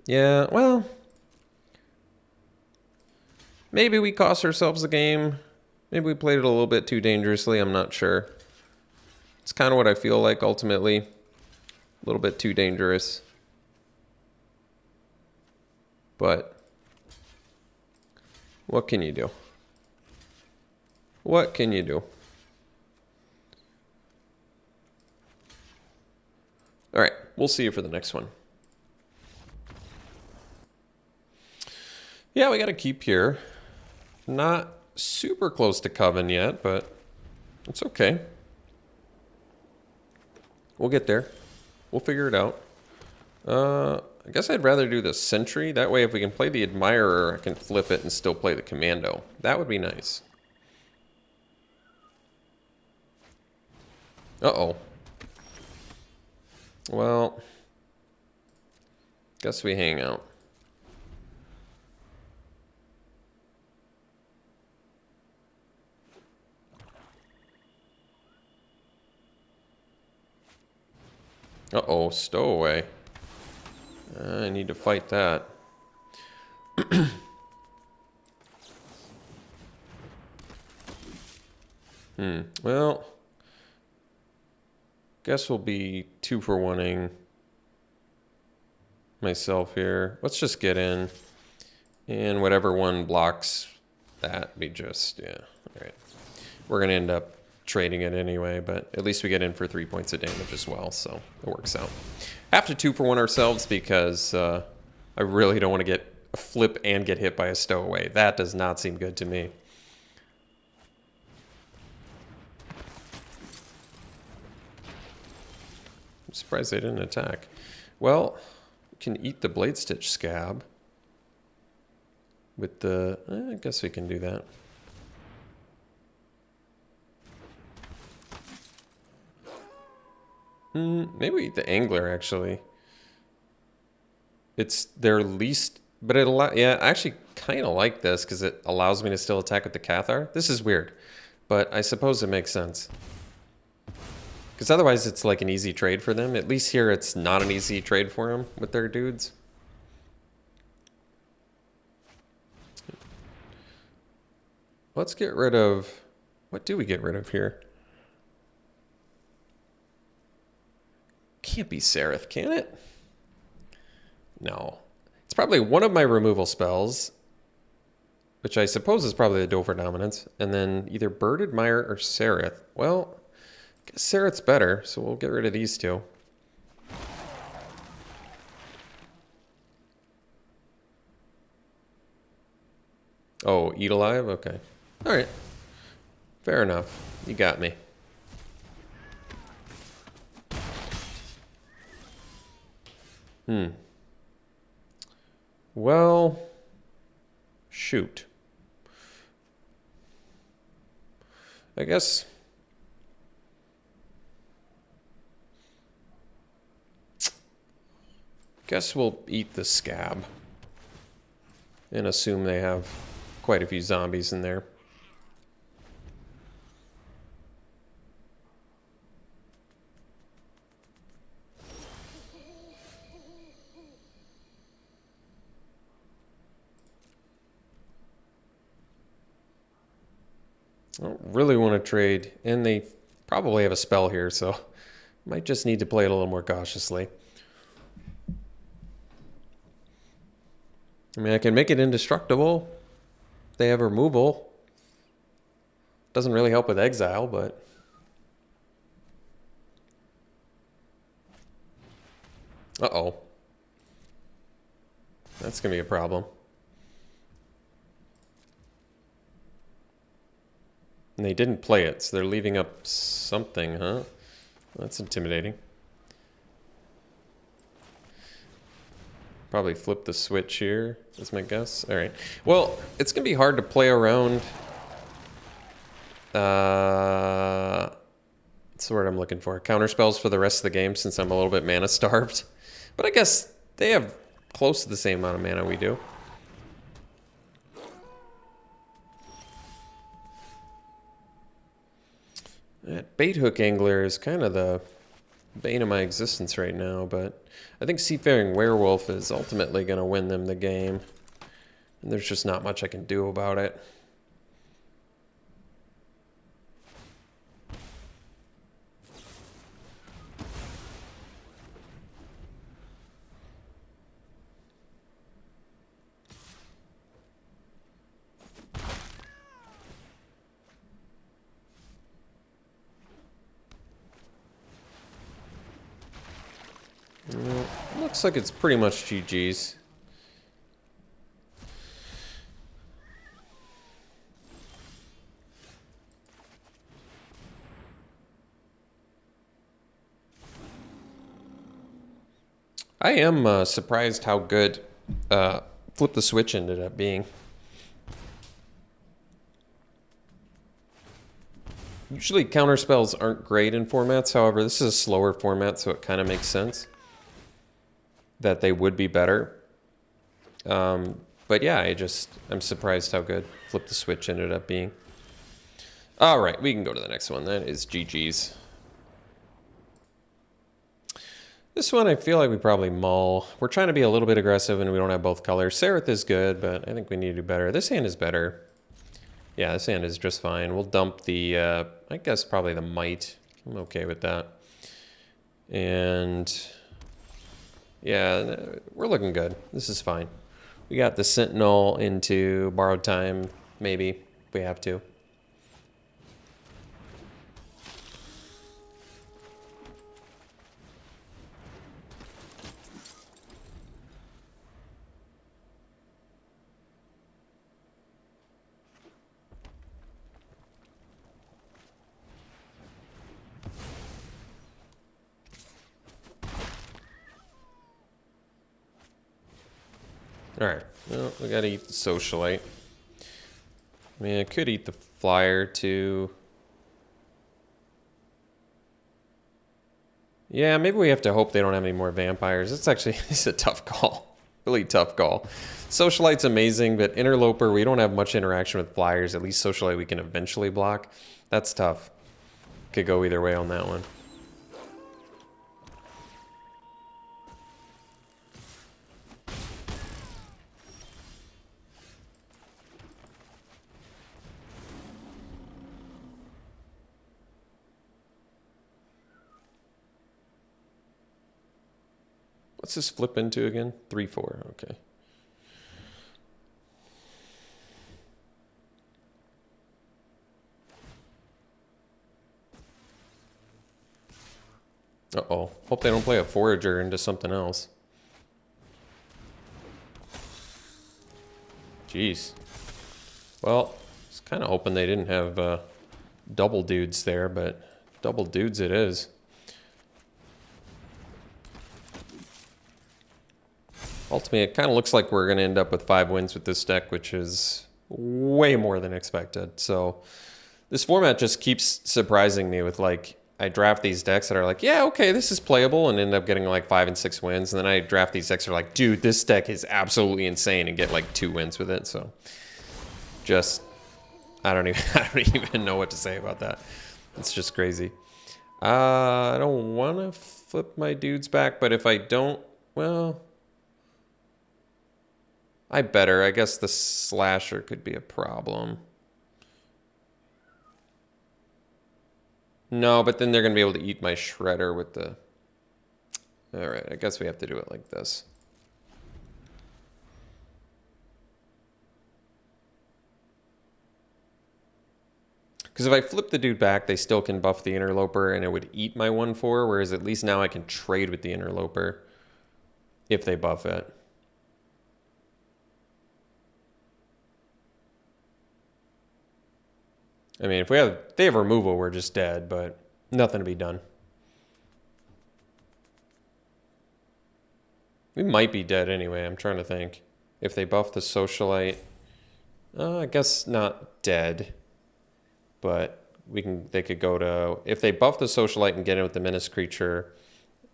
yeah, well, maybe we cost ourselves the game. Maybe we played it a little bit too dangerously. I'm not sure. It's kind of what I feel like ultimately. A little bit too dangerous. But what can you do? What can you do? All right, we'll see you for the next one. Yeah, we got to keep here. Not super close to Coven yet, but it's okay. We'll get there. We'll figure it out. I guess I'd rather do the Sentry. That way, if we can play the Admirer, I can flip it and still play the Commando. That would be nice. Uh-oh. Well, guess we hang out. Uh-oh, stowaway. I need to fight that. Well, guess we'll be 2-for-1ing myself here. Let's just get in. And whatever one blocks that, we just, yeah. All right. We're going to end up trading it anyway, but at least we get in for 3 points of damage as well, so it works out. Have to 2-for-1 ourselves because I really don't want to get a flip and get hit by a stowaway. That does not seem good to me. I'm surprised they didn't attack. Well, we can eat the Blade Stitch Scab with the... I guess we can do that. Maybe we eat the Angler, actually. It's their least... But it yeah, I actually kind of like this because it allows me to still attack with the Cathar. This is weird, but I suppose it makes sense. Because otherwise it's like an easy trade for them. At least here it's not an easy trade for them with their dudes. Let's get rid of... What do we get rid of here? Can't be Seraph, can it? No. It's probably one of my removal spells, which I suppose is probably the Dover Dominance, and then either Bird Admire or Seraph. Well, I guess Seraph's better, so we'll get rid of these two. Oh, Eat Alive? Okay. All right. Fair enough. You got me. Well, shoot. I guess we'll eat the Scab and assume they have quite a few zombies in there. I don't really want to trade, and they probably have a spell here, so might just need to play it a little more cautiously. I mean, I can make it indestructible. They have removal. Doesn't really help with exile, but... Uh-oh. That's going to be a problem. And they didn't play it, so they're leaving up something, huh? That's intimidating. Probably flip the switch here, is my guess. All right. Well, it's going to be hard to play around. That's the word I'm looking for. Counterspells for the rest of the game since I'm a little bit mana starved. But I guess they have close to the same amount of mana we do. That bait hook angler is kind of the bane of my existence right now, but I think Seafaring Werewolf is ultimately going to win them the game. And there's just not much I can do about it. Looks like it's pretty much GG's. I am surprised how good Flip the Switch ended up being. Usually counterspells aren't great in formats, however, this is a slower format, so it kind of makes sense that they would be better. But yeah, I'm surprised how good Flip the Switch ended up being. All right, we can go to the next one. That is GG's. This one, I feel like we probably mull. We're trying to be a little bit aggressive and we don't have both colors. Sereth is good, but I think we need to do better. This hand is better. Yeah, this hand is just fine. We'll dump the, I guess probably the Might. I'm okay with that. And yeah, we're looking good. This is fine. We got the Sentinel into Borrowed Time, maybe, if we have to. Alright, well, we gotta eat the Socialite. I mean, I could eat the Flyer too. Yeah, maybe we have to hope they don't have any more vampires. It's a tough call. Really tough call. Socialite's amazing, but Interloper, we don't have much interaction with Flyers. At least Socialite we can eventually block. That's tough. Could go either way on that one. What's this flip into again? 3/4, okay. Uh-oh. Hope they don't play a Forager into something else. Jeez. Well, I was kind of hoping they didn't have double dudes there, but double dudes it is. Ultimately, it kind of looks like we're going to end up with 5 wins with this deck, which is way more than expected. So this format just keeps surprising me with, like, I draft these decks that are like, yeah, okay, this is playable, and end up getting like 5 and 6 wins. And then I draft these decks that are like, dude, this deck is absolutely insane, and get like 2 wins with it. So just, I don't even know what to say about that. It's just crazy. I don't want to flip my dudes back, but if I don't, well, I better. I guess the Slasher could be a problem. No, but then they're going to be able to eat my Shredder with the... Alright, I guess we have to do it like this. Because if I flip the dude back, they still can buff the Interloper and it would eat my 1/4, whereas at least now I can trade with the Interloper if they buff it. I mean, if they have removal, we're just dead, but nothing to be done. We might be dead anyway, I'm trying to think. If they buff the Socialite, I guess not dead, but they could go to, if they buff the Socialite and get in with the Menace creature,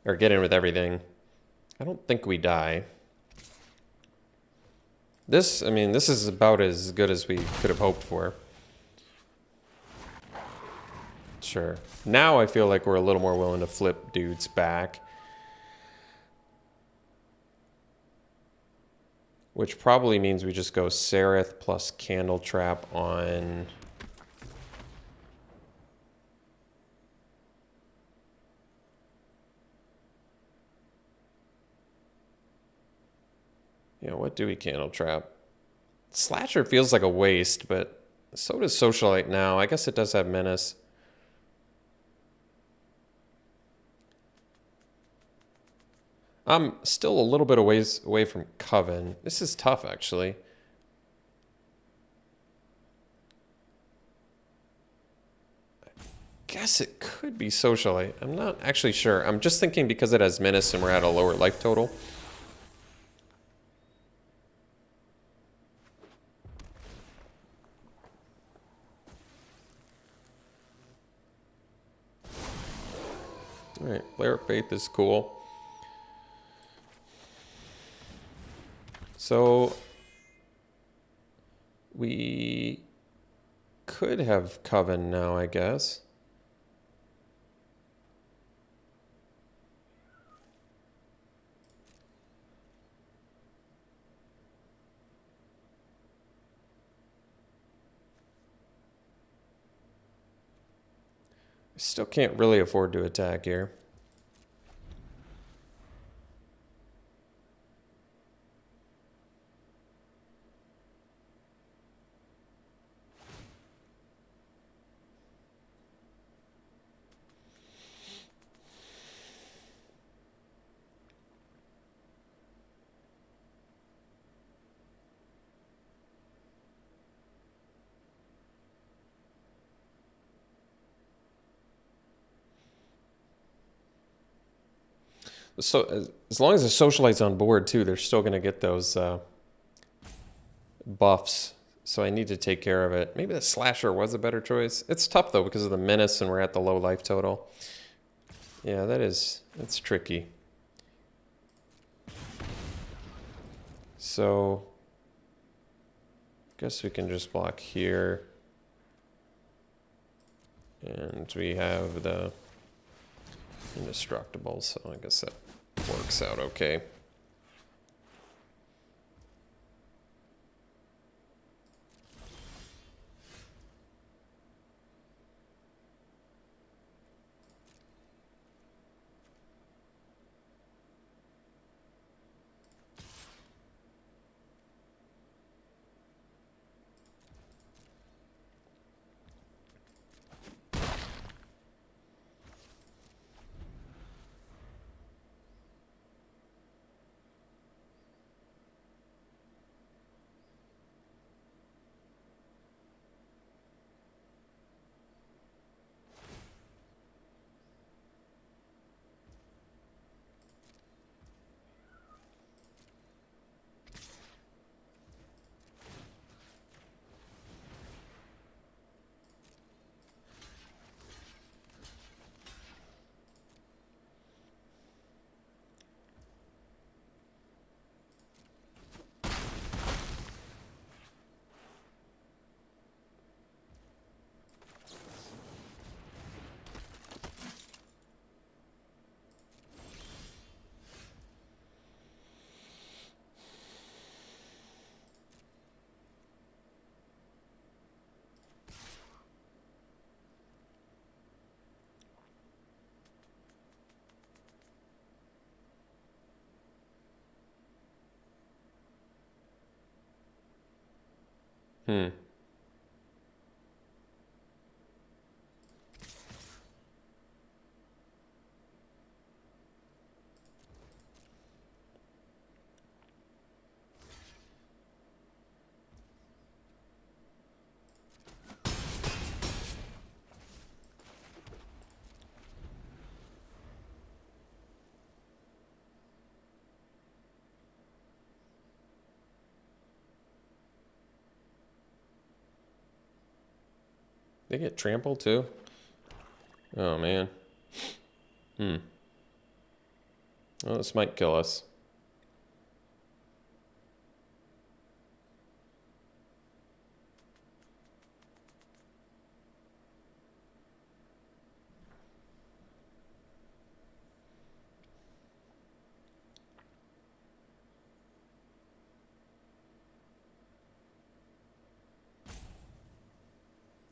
or get in with everything, I don't think we die. This is about as good as we could have hoped for. Sure. Now I feel like we're a little more willing to flip dudes back. Which probably means we just go Sereth plus Candle Trap on... Yeah, what do we Candle Trap? Slasher feels like a waste, but so does Socialite now. I guess it does have Menace. I'm still a little bit away from Coven. This is tough, actually. I guess it could be Socialite. I'm not actually sure. I'm just thinking because it has Menace and we're at a lower life total. All right, Flare of Faith is cool. So we could have Coven now, I guess. I still can't really afford to attack here. So as long as the Socialite's on board too, they're still going to get those buffs. So I need to take care of it. Maybe the Slasher was a better choice. It's tough though because of the Menace and we're at the low life total. Yeah, that's tricky. So I guess we can just block here. And we have the Indestructible, so I guess that works out okay. Hmm. They get trampled too? Oh, man. Well, this might kill us.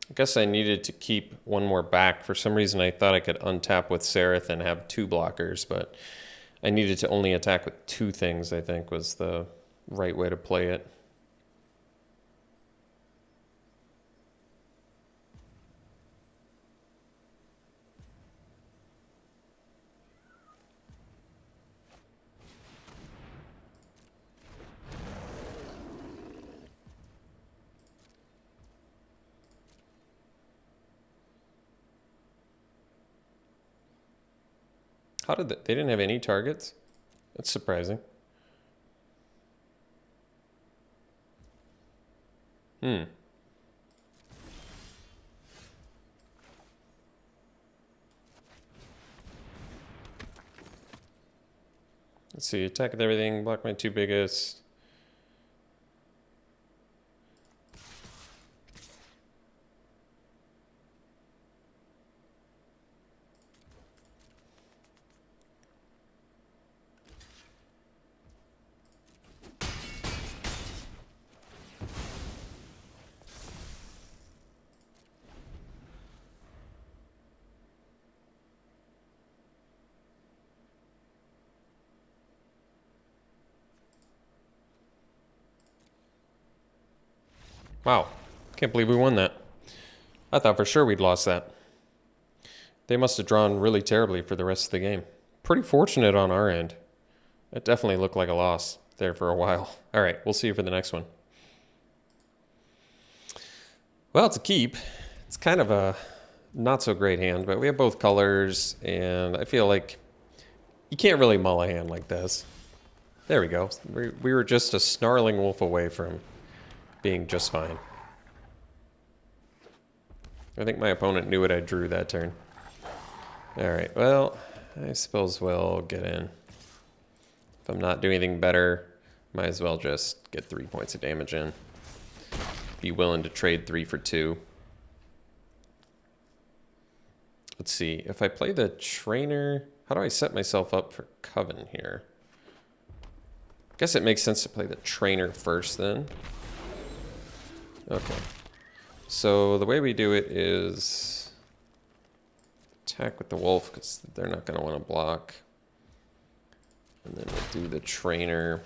I guess I needed to keep one more back. For some reason, I thought I could untap with Seraph and have 2 blockers, but I needed to only attack with 2 things, I think, was the right way to play it. How did they didn't have any targets? That's surprising. Let's see, attack with everything, block my 2 biggest. Wow, can't believe we won that. I thought for sure we'd lost that. They must have drawn really terribly for the rest of the game. Pretty fortunate on our end. It definitely looked like a loss there for a while. All right, we'll see you for the next one. Well, it's a keep. It's kind of a not so great hand, but we have both colors, and I feel like you can't really mull a hand like this. There we go. We were just a snarling wolf away from being just fine. I think my opponent knew what I drew that turn. All right, well, I suppose we'll get in. If I'm not doing anything better, might as well just get 3 points of damage in. Be willing to trade 3 for 2. Let's see, if I play the trainer, how do I set myself up for Coven here? I guess it makes sense to play the trainer first then. Okay. So the way we do it is attack with the wolf because they're not going to want to block. And then we'll do the trainer.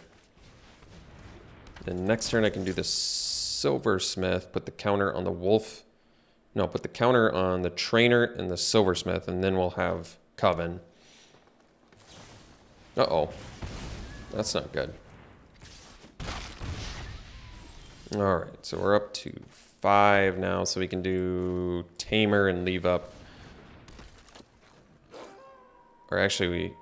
Then next turn I can do the silversmith, put the counter on the wolf. No, put the counter on the trainer and the silversmith, and then we'll have Coven. Uh-oh. That's not good. All right, so we're up to 5 now, so we can do Tamer and leave up. Or actually,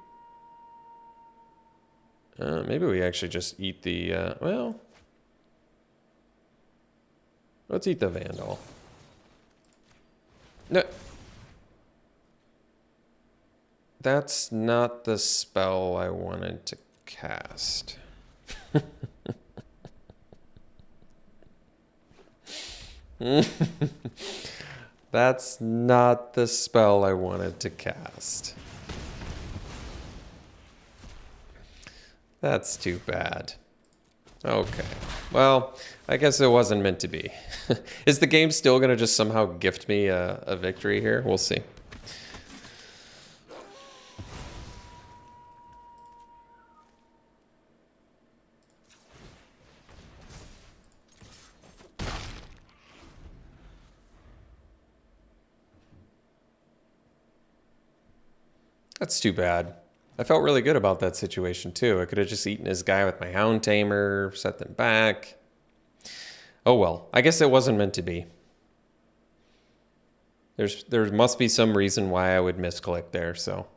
maybe we actually just eat the, well, let's eat the Vandal. No. That's not the spell I wanted to cast. That's not the spell I wanted to cast. That's too bad. Okay. Well, I guess it wasn't meant to be. Is the game still going to just somehow gift me a victory here? We'll see. That's too bad. I felt really good about that situation too. I could have just eaten his guy with my Hound Tamer, set them back. Oh well, I guess it wasn't meant to be. There must be some reason why I would misclick there, so.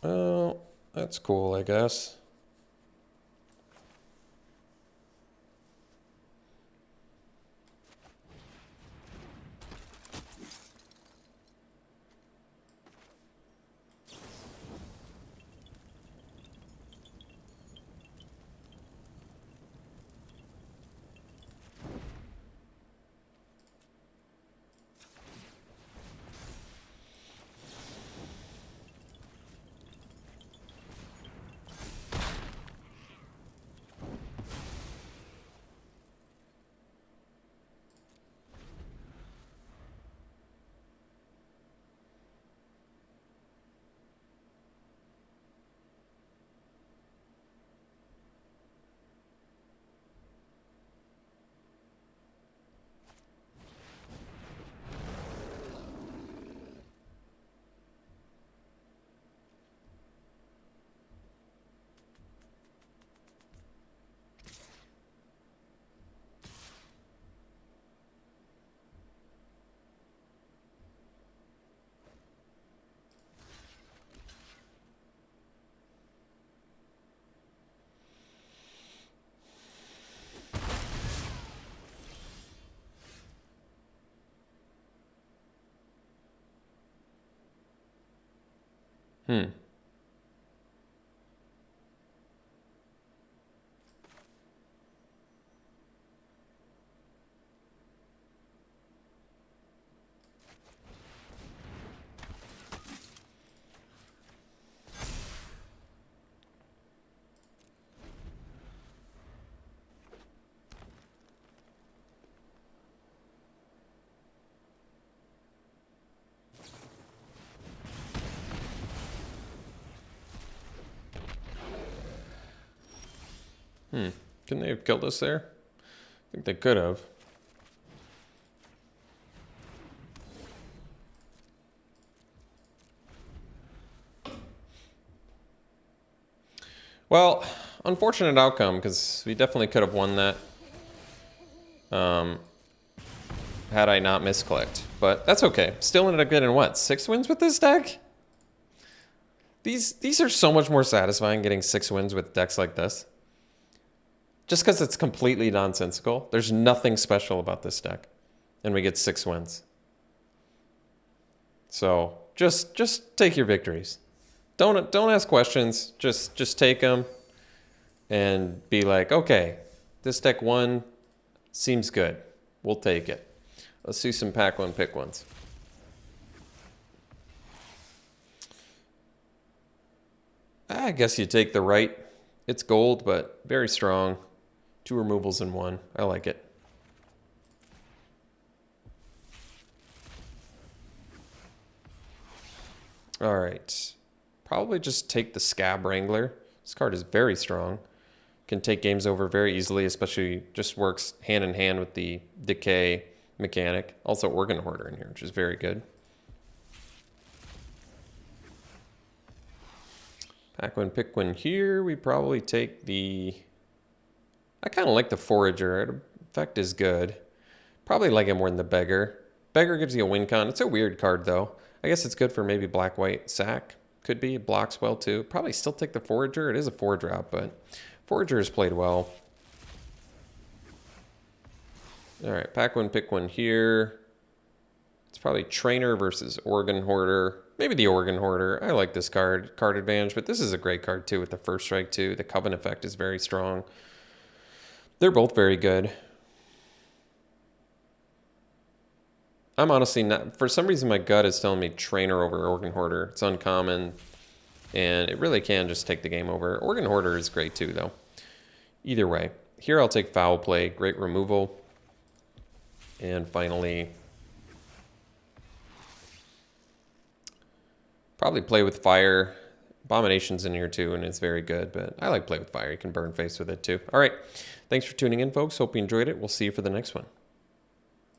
Oh, that's cool, I guess. Hmm. Hmm. Couldn't they have killed us there? I think they could have. Well, unfortunate outcome, because we definitely could have won that had I not misclicked. But that's okay. Still ended up getting, what, 6 wins with this deck? These are so much more satisfying getting 6 wins with decks like this. Just because it's completely nonsensical. There's nothing special about this deck. And we get 6 wins. So just take your victories. Don't ask questions. Just take them and be like, okay, this deck won. Seems good. We'll take it. Let's do some pack one, pick ones. I guess you take the right. It's gold, but very strong. 2 removals in 1. I like it. All right. Probably just take the Scab Wrangler. This card is very strong. Can take games over very easily, especially just works hand in hand with the decay mechanic. Also Organ Hoarder in here, which is very good. Pack one, pick one here. We probably take the... I kind of like the Forager. Effect is good. Probably like it more than the Beggar. Beggar gives you a win con. It's a weird card, though. I guess it's good for maybe black-white sack. Could be. It blocks well, too. Probably still take the Forager. It is a 4-drop, but Forager is played well. All right, pack one, pick one here. It's probably Trainer versus Organ Hoarder. Maybe the Organ Hoarder. I like this card advantage, but this is a great card, too, with the first strike, too. The Coven effect is very strong. They're both very good. I'm honestly not... For some reason, my gut is telling me Trainer over Organ Hoarder. It's uncommon, and it really can just take the game over. Organ Hoarder is great, too, though. Either way. Here, I'll take Foul Play. Great removal. And finally... Probably Play with Fire. Abomination's in here, too, and it's very good, but I like Play with Fire. You can burn face with it, too. All right. Thanks for tuning in, folks. Hope you enjoyed it. We'll see you for the next one.